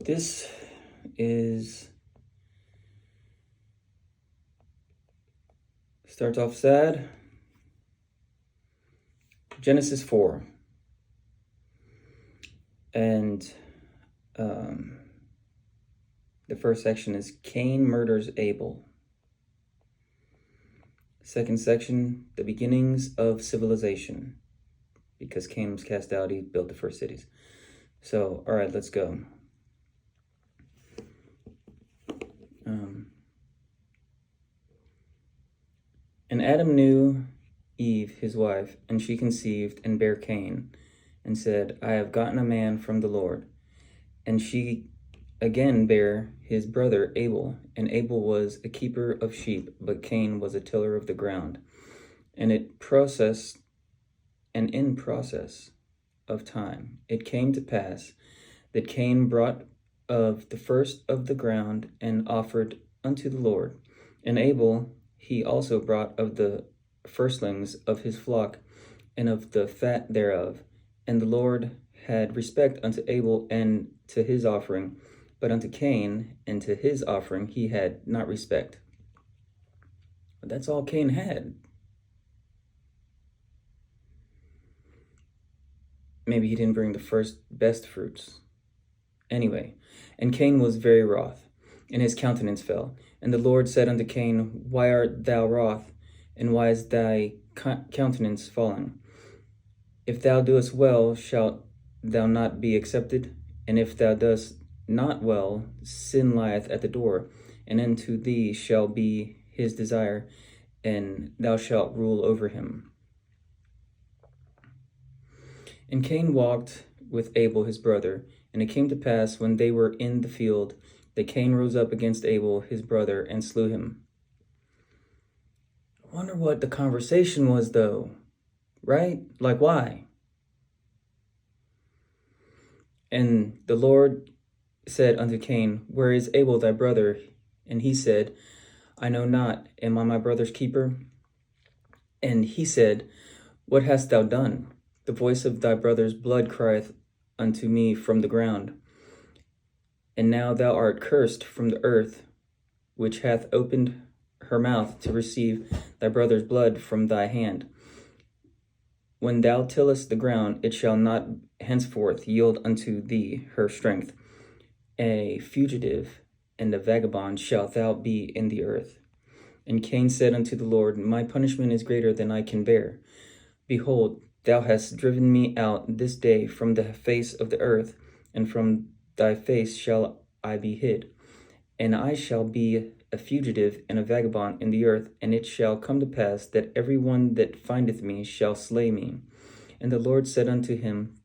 This starts off sad. Genesis 4. And the first section is Cain murders Abel. Second section, the beginnings of civilization. Because Cain was cast out, he built the first cities. So, all right, let's go. And Adam knew Eve, his wife, and she conceived and bare Cain, and said, I have gotten a man from the Lord. And she again bare his brother Abel, and Abel was a keeper of sheep, but Cain was a tiller of the ground. And in process of time, it came to pass that Cain brought of the first of the ground and offered unto the Lord. And Abel he also brought of the firstlings of his flock and of the fat thereof. And the Lord had respect unto Abel and to his offering, but unto Cain and to his offering he had not respect. But that's all Cain had. Maybe he didn't bring the first best fruits. Anyway, and Cain was very wroth, and his countenance fell. And the Lord said unto Cain, Why art thou wroth, and why is thy countenance fallen? If thou doest well, shalt thou not be accepted? And if thou doest not well, sin lieth at the door, and unto thee shall be his desire, and thou shalt rule over him. And Cain walked with Abel his brother, and it came to pass when they were in the field, that Cain rose up against Abel his brother and slew him. I wonder what the conversation was, though, right? Like, why? And the Lord said unto Cain, Where is Abel thy brother? And he said, I know not. Am I my brother's keeper? And he said, What hast thou done? The voice of thy brother's blood crieth unto me from the ground. And now thou art cursed from the earth, which hath opened her mouth to receive thy brother's blood from thy hand. When thou tillest the ground, it shall not henceforth yield unto thee her strength. A fugitive and a vagabond shalt thou be in the earth. And Cain said unto the Lord, My punishment is greater than I can bear. Behold, thou hast driven me out this day from the face of the earth, and from thy face shall I be hid. And I shall be a fugitive and a vagabond in the earth, and it shall come to pass that every one that findeth me shall slay me. And the Lord said unto him,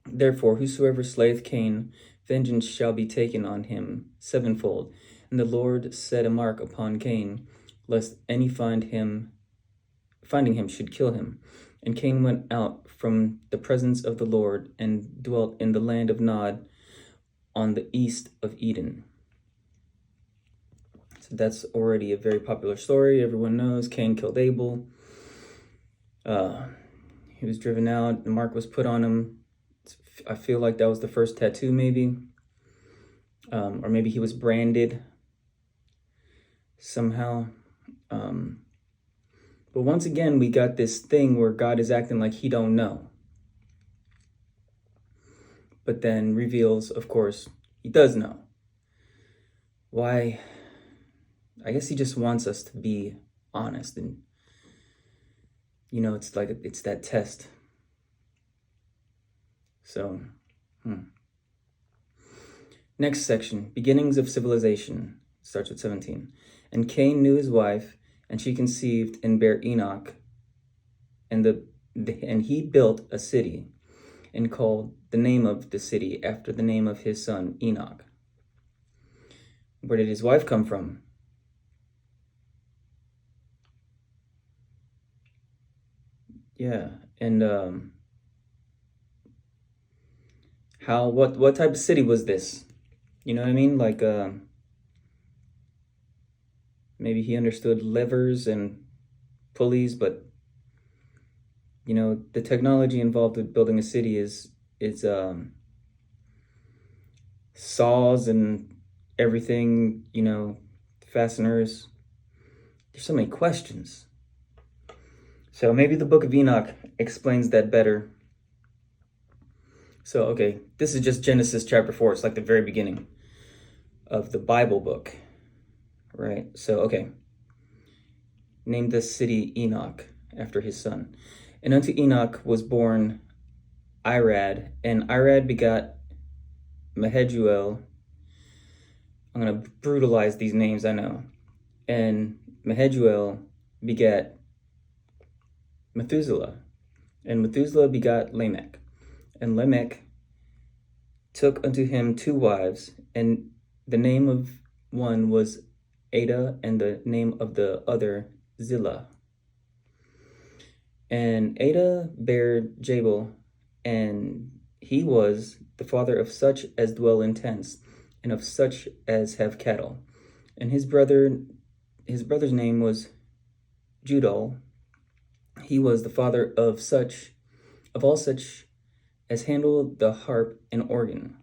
Therefore whosoever slayeth Cain, vengeance shall be taken on him sevenfold. And the Lord set a mark upon Cain, lest any finding him should kill him. And Cain went out from the presence of the Lord and dwelt in the land of Nod on the east of Eden. So that's already a very popular story. Everyone knows Cain killed Abel. He was driven out. The mark was put on him. I feel like that was the first tattoo, maybe. Or maybe he was branded somehow. But once again, we got this thing where God is acting like he don't know. But then reveals, of course, he does know. Why? I guess he just wants us to be honest. And, it's like, it's that test. So, Next section, beginnings of civilization. Starts with 17. And Cain knew his wife, and she conceived and bare Enoch. And he built a city, and called the name of the city after the name of his son Enoch. Where did his wife come from? Yeah, and what type of city was this? You know what I mean? Like maybe he understood levers and pulleys, but the technology involved with building a city is saws and everything, fasteners. There's so many questions. So maybe the book of Enoch explains that better. So, okay, this is just Genesis chapter 4. It's like the very beginning of the Bible book, right? So, okay. Named this city Enoch after his son. And unto Enoch was born Irad, and Irad begot Mehejuel. I'm going to brutalize these names, I know. And Mehejuel begat Methuselah, and Methuselah begot Lamech. And Lamech took unto him 2 wives, and the name of one was Ada, and the name of the other Zillah. And Ada bare Jabal, and he was the father of such as dwell in tents, and of such as have cattle. And his brother's name was Judal. He was the father of all such as handle the harp and organ.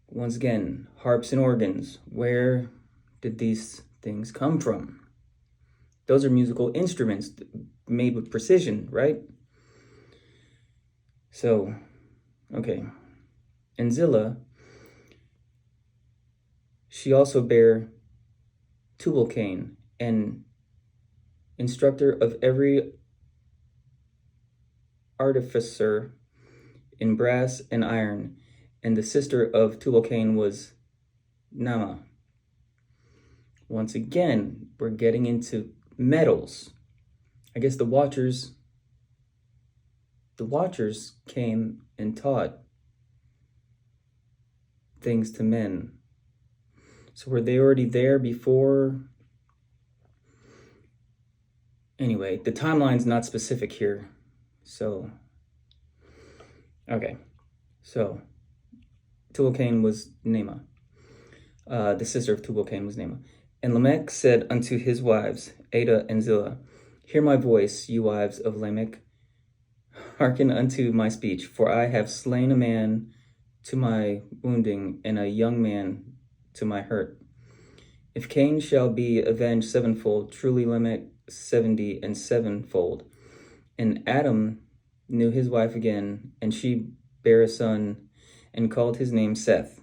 Once again, harps and organs. Where did these things come from? Those are musical instruments made with precision, right? So, okay. And Zillah, she also bare Tubal-Cain, and instructor of every artificer in brass and iron, and the sister of Tubal-Cain was Naamah. Once again, we're getting into metals. I guess the Watchers came and taught things to men. So were they already there before? Anyway, the timeline's not specific here. So, okay. So, Tubal-Cain was Naamah. The sister of Tubal-Cain was Naamah. And Lamech said unto his wives, Ada and Zillah, Hear my voice, you wives of Lamech. Hearken unto my speech, for I have slain a man to my wounding, and a young man to my hurt. If Cain shall be avenged 7-fold, truly Lamech 70 and 7-fold. And Adam knew his wife again, and she bare a son, and called his name Seth.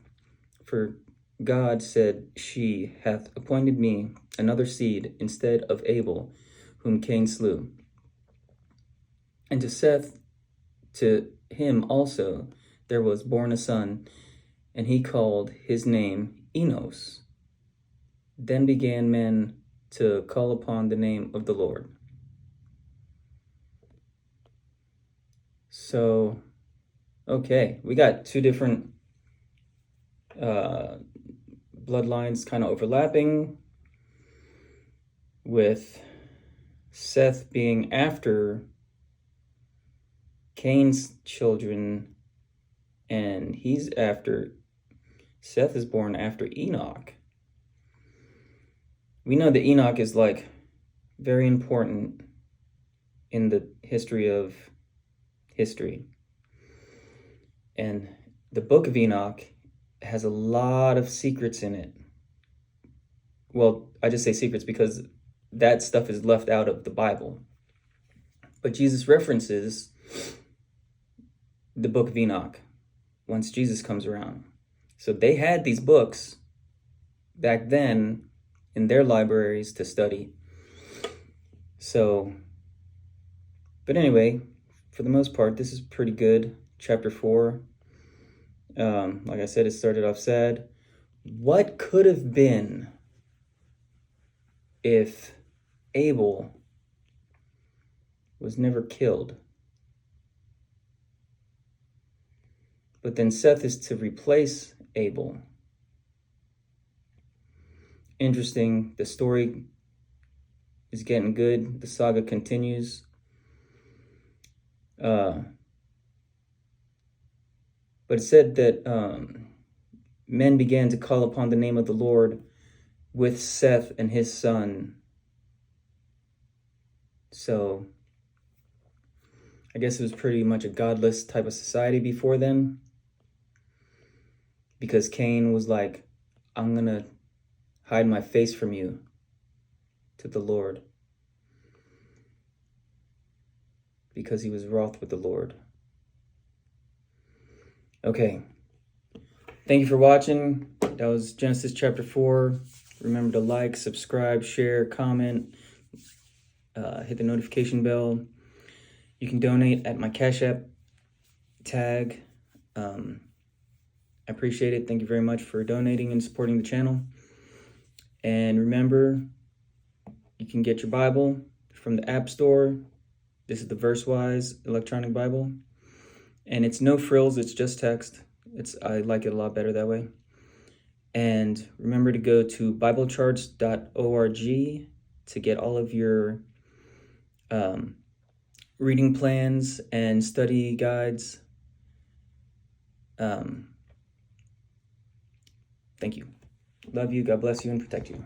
For God said, She hath appointed me another seed instead of Abel, whom Cain slew. And to Seth, to him also, there was born a son, and he called his name Enos. Then began men to call upon the name of the Lord. So, okay, we got 2 different bloodlines kind of overlapping, with Seth being after Cain's children, and Seth is born after Enoch. We know that Enoch is like very important in the history of history. And the book of Enoch has a lot of secrets in it. Well, I just say secrets because that stuff is left out of the Bible. But Jesus references the book of Enoch once Jesus comes around. So they had these books back then in their libraries to study. So, but anyway, for the most part, this is pretty good. Chapter 4. Like I said, it started off sad. What could have been if Abel was never killed? But then Seth is to replace Abel. Interesting. The story is getting good. The saga continues. But it said that men began to call upon the name of the Lord with Seth and his son. So I guess it was pretty much a godless type of society before then. because Cain was like, I'm going to hide my face from you to the Lord, because he was wroth with the Lord. Okay. Thank you for watching. That was Genesis chapter 4. Remember to like, subscribe, share, comment, hit the notification bell. You can donate at my Cash App tag. I appreciate it. Thank you very much for donating and supporting the channel. And remember, you can get your Bible from the App Store. This is the VerseWise electronic Bible. And it's no frills, it's just text. I like it a lot better that way. And remember to go to biblecharts.org to get all of your reading plans and study guides. Thank you. Love you. God bless you and protect you.